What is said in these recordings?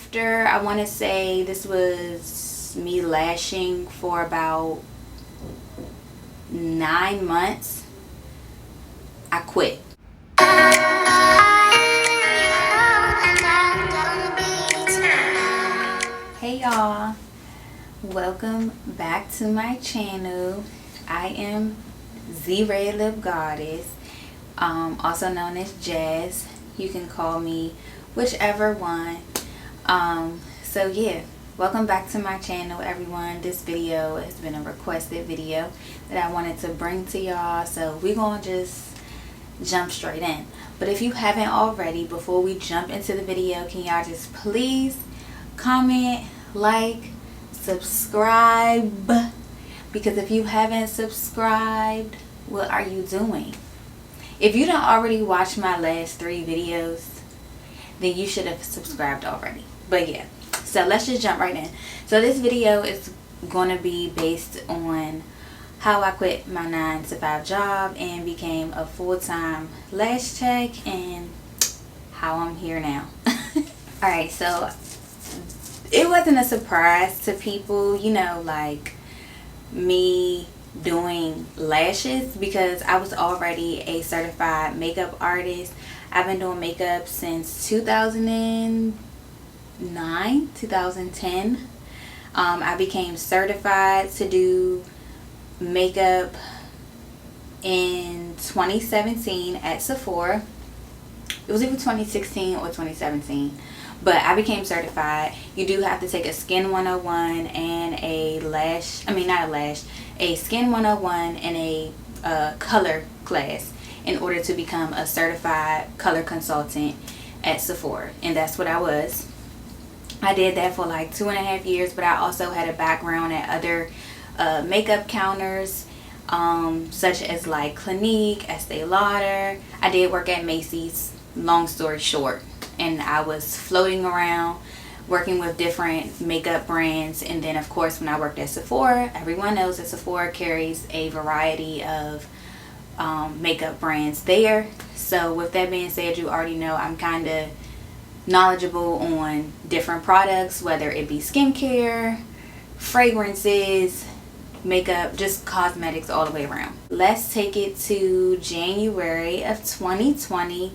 after, I want to say this was me lashing for about 9 months, I quit. Hey y'all, welcome back to my channel. I am ZERED Lip Goddess, also known as Jazz. You can call me whichever one. So yeah, welcome back to my channel, everyone. This video has been a requested video that I wanted to bring to y'all, so we're gonna just jump straight in. But if you haven't already, before we jump into the video, can y'all just please comment, like, subscribe? Because if you haven't subscribed, what are you doing? If you don't already watch my last 3 videos, then you should have subscribed already. But yeah, so let's just jump right in. So this video is going to be based on how I quit my 9-to-5 job and became a full-time lash tech, and how I'm here now. Alright, so it wasn't a surprise to people, you know, like me doing lashes, because I was already a certified makeup artist. I've been doing makeup since 2009, 2010. I became certified to do makeup in 2017 at Sephora. It was either 2016 or 2017, but I became certified. You do have to take a Skin 101 and a Skin 101 and a color class in order to become a certified color consultant at Sephora, and that's what I was. I did that for like 2.5 years, but I also had a background at other makeup counters, such as like Clinique, Estee Lauder. I did work at Macy's, long story short, and I was floating around working with different makeup brands. And then of course when I worked at Sephora, everyone knows that Sephora carries a variety of makeup brands there. So with that being said, you already know I'm kind of knowledgeable on different products, whether it be skincare, fragrances, makeup, just cosmetics all the way around. Let's take it to January of 2020.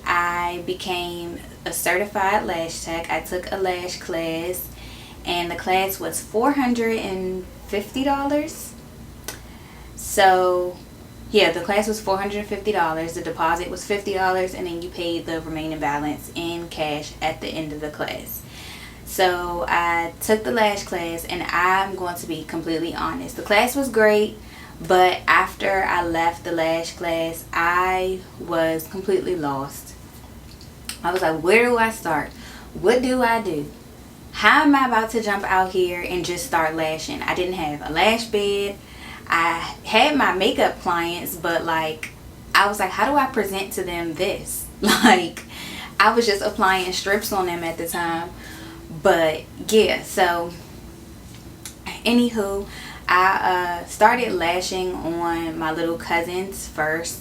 I became a certified lash tech. I took a lash class, and the class was $450. So yeah, the class was $450. The deposit was $50, and then you paid the remaining balance in cash at the end of the class. So I took the lash class, and I'm going to be completely honest. The class was great, but after I left the lash class, I was completely lost. I was like, where do I start? What do I do? How am I about to jump out here and just start lashing? I didn't have a lash bed. I had my makeup clients, but like, I was like, how do I present to them this? Like, I was just applying strips on them at the time. But yeah, so anywho, I started lashing on my little cousins first,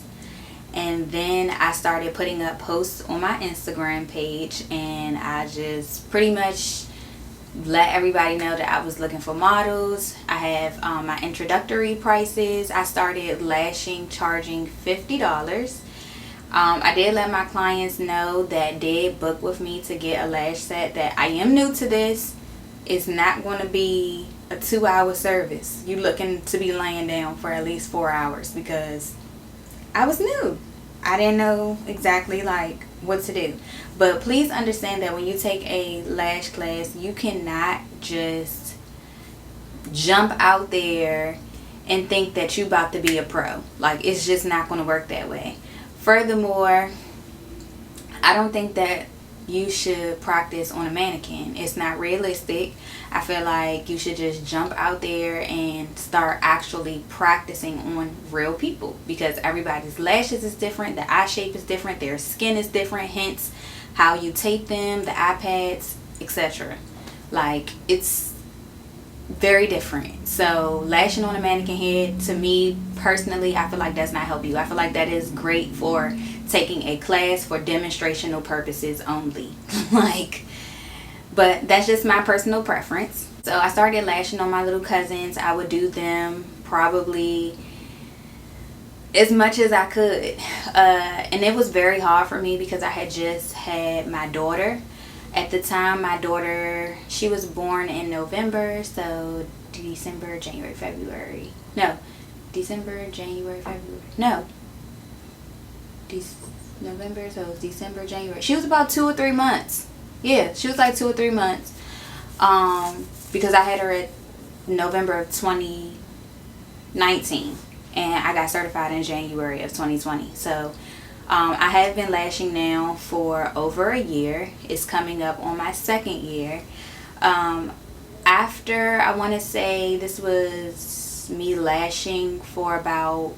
and then I started putting up posts on my Instagram page, and I just pretty much let everybody know that I was looking for models. I have my introductory prices. I started lashing charging $50. I did let my clients know that did book with me to get a lash set that I am new to this. It's not going to be a 2-hour service. You looking to be laying down for at least 4 hours, because I was new. I didn't know exactly like what to do. But please understand that when you take a lash class, you cannot just jump out there and think that you about to be a pro. Like, it's just not going to work that way. Furthermore, I don't think that you should practice on a mannequin. It's not realistic. I feel like you should just jump out there and start actually practicing on real people, because everybody's lashes is different, the eye shape is different, their skin is different, hence how you tape them, the eye pads, etc. Like, it's very different. So lashing on a mannequin head, to me personally, I feel like does not help you. I feel like that is great for taking a class for demonstrational purposes only. Like, but that's just my personal preference. So I started lashing on my little cousins. I would do them probably as much as I could. And it was very hard for me because I had just had my daughter. At the time, my daughter, she was born in November, so December, January, February. No, December, January, February. No. November, so it was December, January. She was about 2 or 3 months. Yeah, she was like 2 or 3 months. Because I had her at November of 2019. And I got certified in January of 2020. So I have been lashing now for over a year. It's coming up on my 2nd year. After, I want to say this was me lashing for about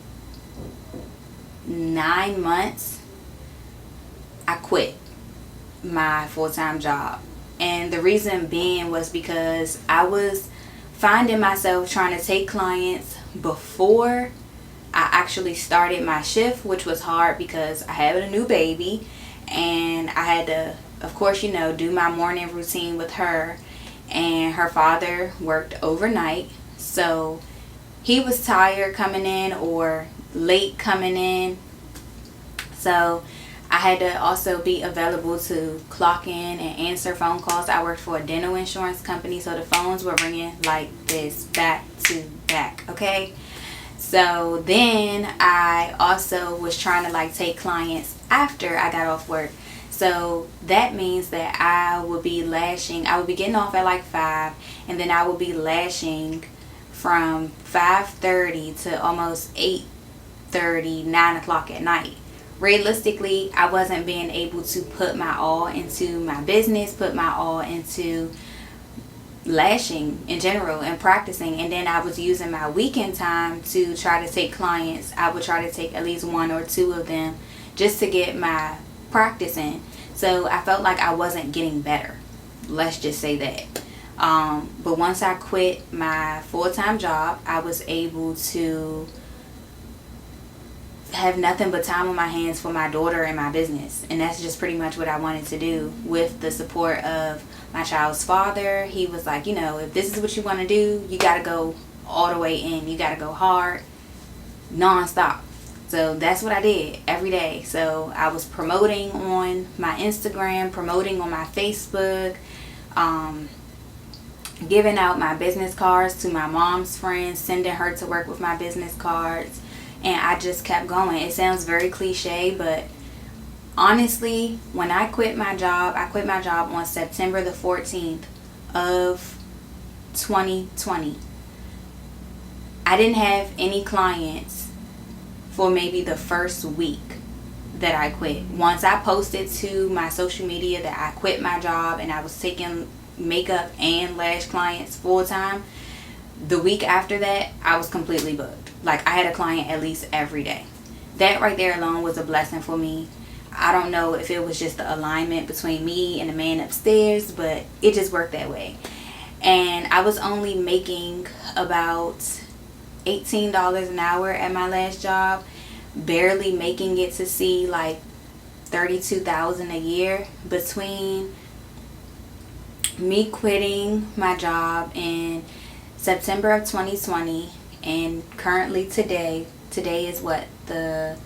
9 months, I quit my full-time job. And the reason being was because I was finding myself trying to take clients before I actually started my shift, which was hard because I had a new baby and I had to, of course, you know, do my morning routine with her. And her father worked overnight, so he was tired coming in or late coming in. So I had to also be available to clock in and answer phone calls. I worked for a dental insurance company, so the phones were ringing like this back to back, okay? So then I also was trying to like take clients after I got off work. So that means that I would be lashing. I would be getting off at like 5, and then I would be lashing from 5:30 to almost 8:30, 9 o'clock at night. Realistically, I wasn't being able to put my all into my business, put my all into lashing in general and practicing. And then I was using my weekend time to try to take clients. I would try to take at least 1 or 2 of them just to get my practice in. So I felt like I wasn't getting better, let's just say that. But once I quit my full-time job, I was able to have nothing but time on my hands for my daughter and my business. And that's just pretty much what I wanted to do. With the support of my child's father, he was like, you know, if this is what you want to do, you got to go all the way in. You got to go hard, non-stop. So that's what I did every day. So I was promoting on my Instagram, promoting on my Facebook, giving out my business cards to my mom's friends, sending her to work with my business cards. And I just kept going. It sounds very cliche, but honestly, when I quit my job on September the 14th of 2020. I didn't have any clients for maybe the first week that I quit. Once I posted to my social media that I quit my job and I was taking makeup and lash clients full time, the week after that, I was completely booked. Like, I had a client at least every day. That right there alone was a blessing for me. I don't know if it was just the alignment between me and the man upstairs, but it just worked that way. And I was only making about $18 an hour at my last job, barely making it to see like $32,000 a year. Between me quitting my job in September of 2020 and currently today is what, I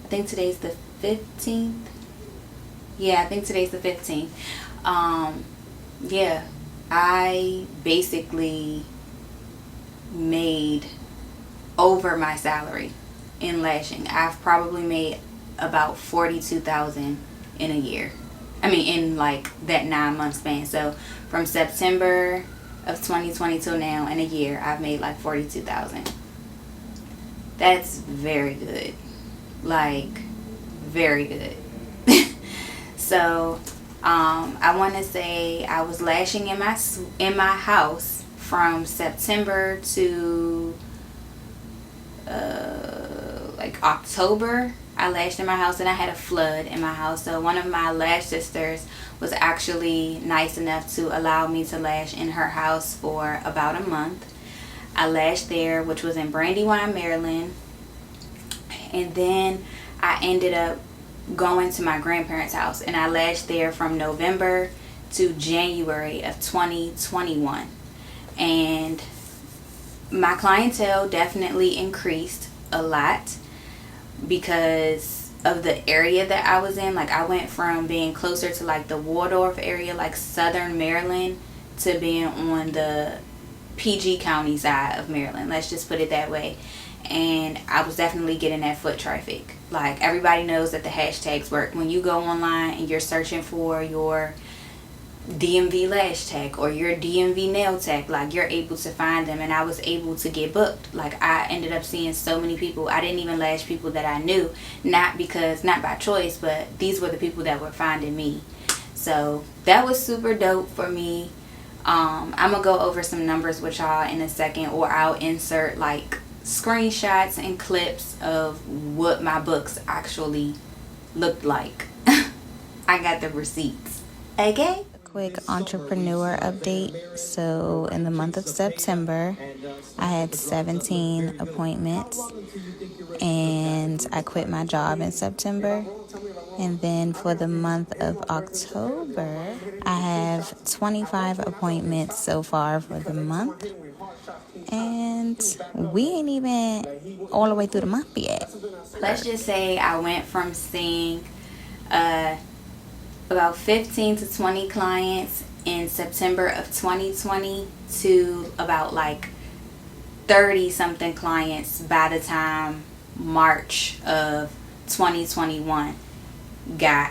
think today's the 15th. Yeah, I think today's the 15th. Yeah, I basically made over my salary in lashing. I've probably made about $42,000 in a year. I mean, in like that 9-month span. So from September of 2020 till now, in a year, I've made like $42,000. That's very good. Like, very good. So I want to say I was lashing in my house from September to like October. I lashed in my house, and I had a flood in my house. So one of my lash sisters was actually nice enough to allow me to lash in her house for about a month. I lashed there, which was in Brandywine, Maryland. And then I ended up going to my grandparents' house, and I lashed there from November to January of 2021. And my clientele definitely increased a lot because of the area that I was in. Like, I went from being closer to like the Waldorf area, like southern Maryland, to being on the PG County side of Maryland, let's just put it that way. And I was definitely getting that foot traffic. Like, everybody knows that the hashtags work. When you go online and you're searching for your DMV lash tech or your DMV nail tech, like, you're able to find them. And I was able to get booked. Like, I ended up seeing so many people. I didn't even lash people that I knew, not by choice, but these were the people that were finding me. So that was super dope for me. I'm gonna go over some numbers with y'all in a second, or I'll insert like screenshots and clips of what my books actually looked like. I got the receipts. Okay? Quick entrepreneur update. So in the month of September, I had 17 appointments, and I quit my job in September. And then for the month of October, I have 25 appointments so far for the month. And we ain't even all the way through the month yet. Let's just say I went from seeing about 15 to 20 clients in September of 2020 to about like 30 something clients by the time March of 2021 got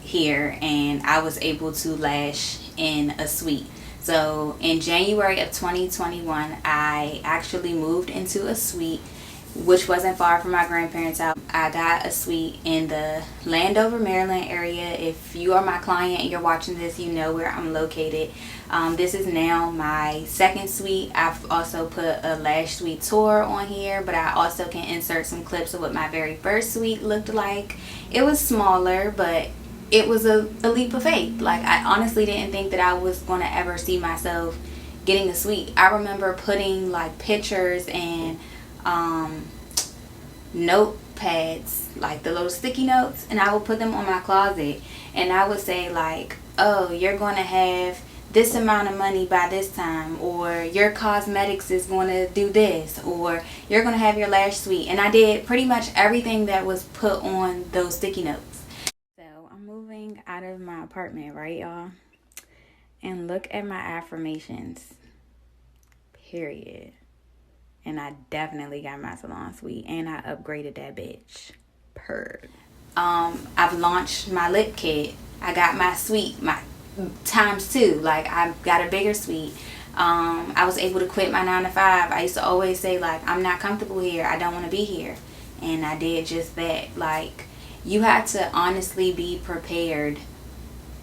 here, and I was able to lash in a suite. So in January of 2021, I actually moved into a suite, which wasn't far from my grandparents' house. I got a suite in the Landover, Maryland area. If you are my client and you're watching this, you know where I'm located. This is now my second suite. I've also put a lash suite tour on here, but I also can insert some clips of what my very first suite looked like. It was smaller, but it was a leap of faith. Like, I honestly didn't think that I was going to ever see myself getting a suite. I remember putting like pictures and notepads, like the little sticky notes, and I would put them on my closet, and I would say like, oh, you're going to have this amount of money by this time, or your cosmetics is going to do this, or you're going to have your lash suite. And I did pretty much everything that was put on those sticky notes. So I'm moving out of my apartment, right, y'all? And look at my affirmations, period. And I definitely got my salon suite, and I upgraded that bitch. I've launched my lip kit. I got my suite, my ×2. Like, I got a bigger suite. I was able to quit my 9 to 5. I used to always say like, I'm not comfortable here, I don't want to be here, and I did just that. Like, you have to honestly be prepared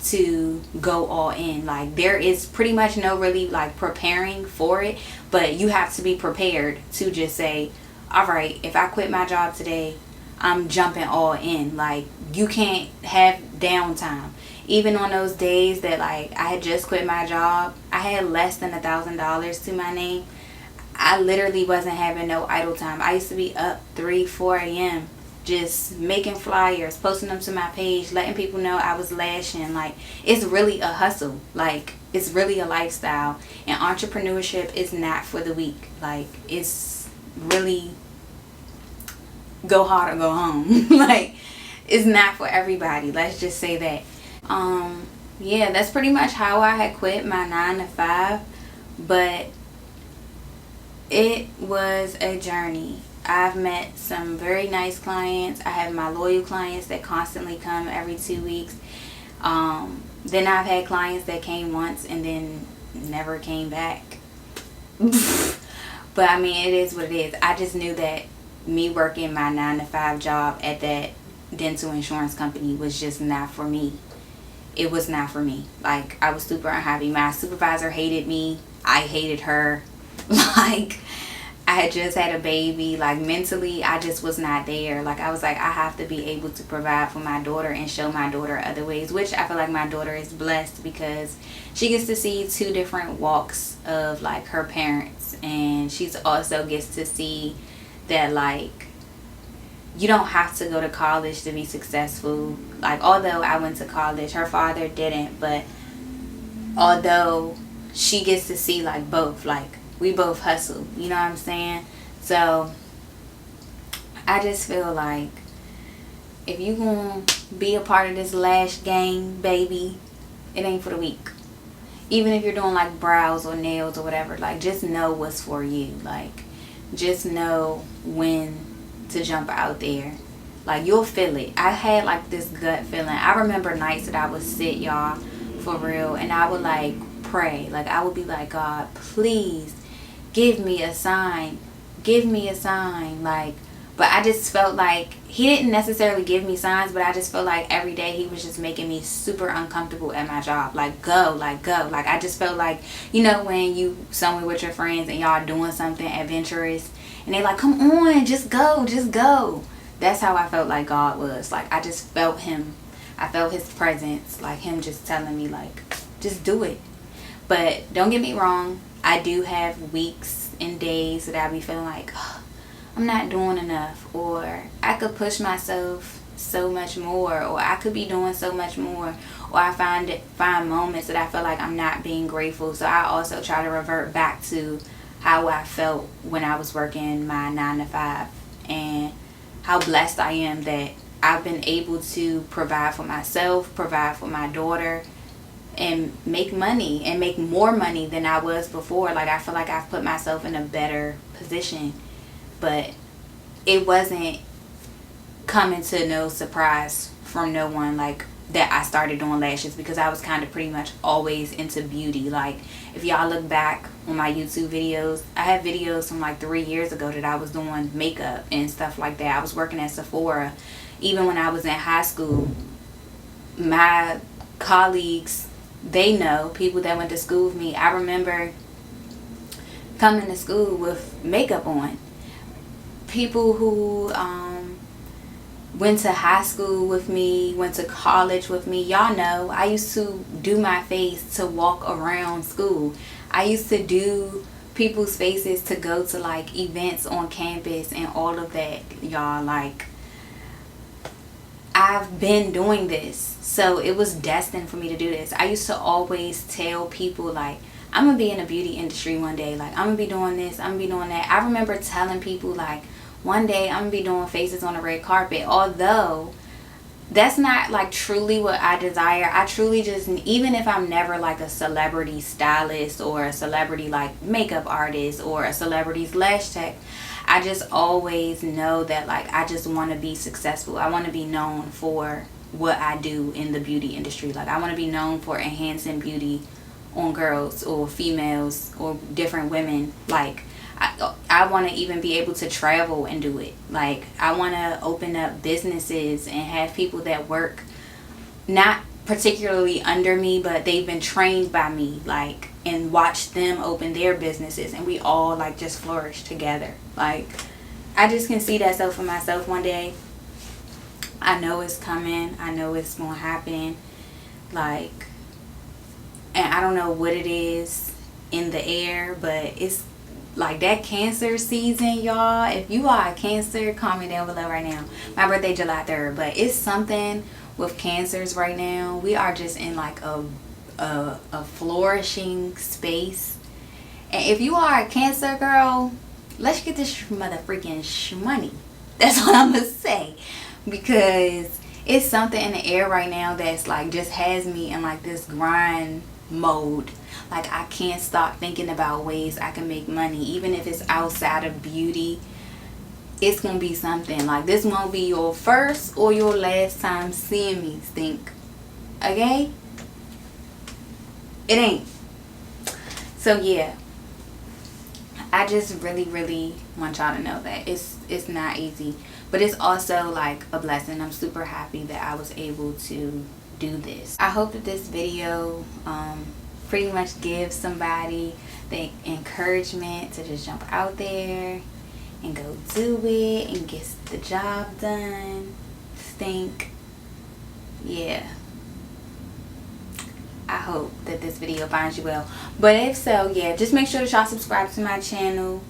to go all in. Like, there is pretty much no really like preparing for it, but you have to be prepared to just say, all right, if I quit my job today, I'm jumping all in. Like, you can't have downtime. Even on those days that like I had just quit my job, I had less than $1,000 to my name, I literally wasn't having no idle time. I used to be up 3-4 a.m. just making flyers, posting them to my page, letting people know I was lashing. Like, it's really a hustle. Like, it's really a lifestyle. And entrepreneurship is not for the weak. Like, it's really go hard or go home. Like, it's not for everybody. Let's just say that. Yeah, that's pretty much how I had quit my 9 to 5. But it was a journey. I've met some very nice clients. I have my loyal clients that constantly come every 2 weeks. Then I've had clients that came once and then never came back. But I mean, it is what it is. I just knew that me working my 9 to 5 job at that dental insurance company was just not for me. It was not for me. Like, I was super unhappy. My supervisor hated me. I hated her. Like, I had just had a baby. Like, mentally, I just was not there. Like, I was like, I have to be able to provide for my daughter and show my daughter other ways, which I feel like my daughter is blessed because she gets to see 2 different walks of like her parents, and she's also gets to see that like you don't have to go to college to be successful. Like, although I went to college, her father didn't, but although she gets to see like both, like we both hustle, you know what I'm saying? So I just feel like if you gonna be a part of this lash game, baby, it ain't for the weak. Even if you're doing like brows or nails or whatever, like just know what's for you. Like just know when to jump out there. Like you'll feel it. I had like this gut feeling. I remember nights that I would sit, y'all, for real, and I would like pray. Like I would be like, God, please give me a sign. Give me a sign. Like, but I just felt like he didn't necessarily give me signs, but I just felt like every day he was just making me super uncomfortable at my job. Like go, like go. Like I just felt like, you know, when you somewhere with your friends and y'all doing something adventurous and they like, come on, just go, just go. That's how I felt like God was. Like I just felt him. I felt his presence, like him just telling me like, just do it. But don't get me wrong, I do have weeks and days that I be feeling like, oh, I'm not doing enough, or I could push myself so much more, or I could be doing so much more, or I find moments that I feel like I'm not being grateful. So I also try to revert back to how I felt when I was working my 9 to 5, and how blessed I am that I've been able to provide for myself, provide for my daughter, and make money, and make more money than I was before. Like I feel like I've put myself in a better position. But it wasn't coming to no surprise from no one, like that I started doing lashes, because I was kind of pretty much always into beauty. Like if y'all look back on my YouTube videos, I have videos from like 3 years ago that I was doing makeup and stuff like that. I was working at Sephora. Even when I was in high school, my colleagues, they know, people that went to school with me, I remember coming to school with makeup on. People who went to high school with me, went to college with me, y'all know I used to do my face to walk around school. I used to do people's faces to go to like events on campus and all of that, y'all. Like I've been doing this, so it was destined for me to do this. I used to always tell people like, I'm gonna be in the beauty industry one day. Like I'm gonna be doing this, I'm gonna be doing that. I remember telling people like, one day I'm gonna be doing faces on the red carpet. Although that's not like truly what I desire. I truly just, even if I'm never like a celebrity stylist or a celebrity like makeup artist or a celebrity's lash tech, I just always know that like I just want to be successful. I want to be known for what I do in the beauty industry. Like I want to be known for enhancing beauty on girls or females or different women. Like I want to even be able to travel and do it. Like I want to open up businesses and have people that work not particularly under me, but they've been trained by me, like, and watch them open their businesses and we all like just flourish together. Like I just can see that stuff for myself one day. I know it's coming. I know it's gonna happen. Like, and I don't know what it is in the air, but it's like that Cancer season, y'all. If you are a Cancer, comment down below right now. My birthday July 3rd, but it's something with Cancers right now. We are just in like a flourishing space. And if you are a Cancer girl, let's get this motherfucking money. That's what I'm gonna say, because it's something in the air right now that's like just has me in like this grind mode. Like I can't stop thinking about ways I can make money, even if it's outside of beauty. It's gonna be something. Like this won't be your first or your last time seeing me stink, okay? It ain't. So yeah, I just really want y'all to know that it's not easy, but it's also like a blessing. I'm super happy that I was able to do this. I hope that this video pretty much gives somebody the encouragement to just jump out there and go do it and get the job done. Stink. Yeah. I hope that this video finds you well. But if so, yeah, just make sure that y'all subscribe to my channel.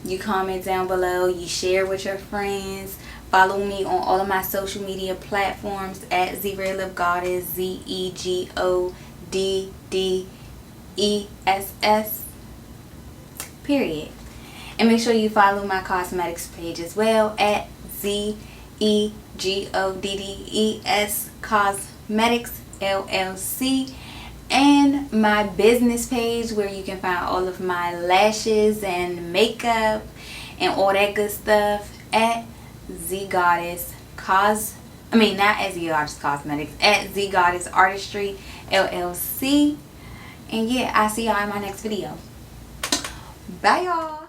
You comment down below. You share with your friends. Follow me on all of my social media platforms at ZERED Lip Goddess, ZEGODDESS. period. And make sure you follow my cosmetics page as well at ZEGODDES Cosmetics LLC, and my business page where you can find all of my lashes and makeup and all that good stuff at ZGoddess not at ZGoddess Cosmetics, at ZGoddess Artistry LLC. And yeah, I'll see y'all in my next video. Bye y'all.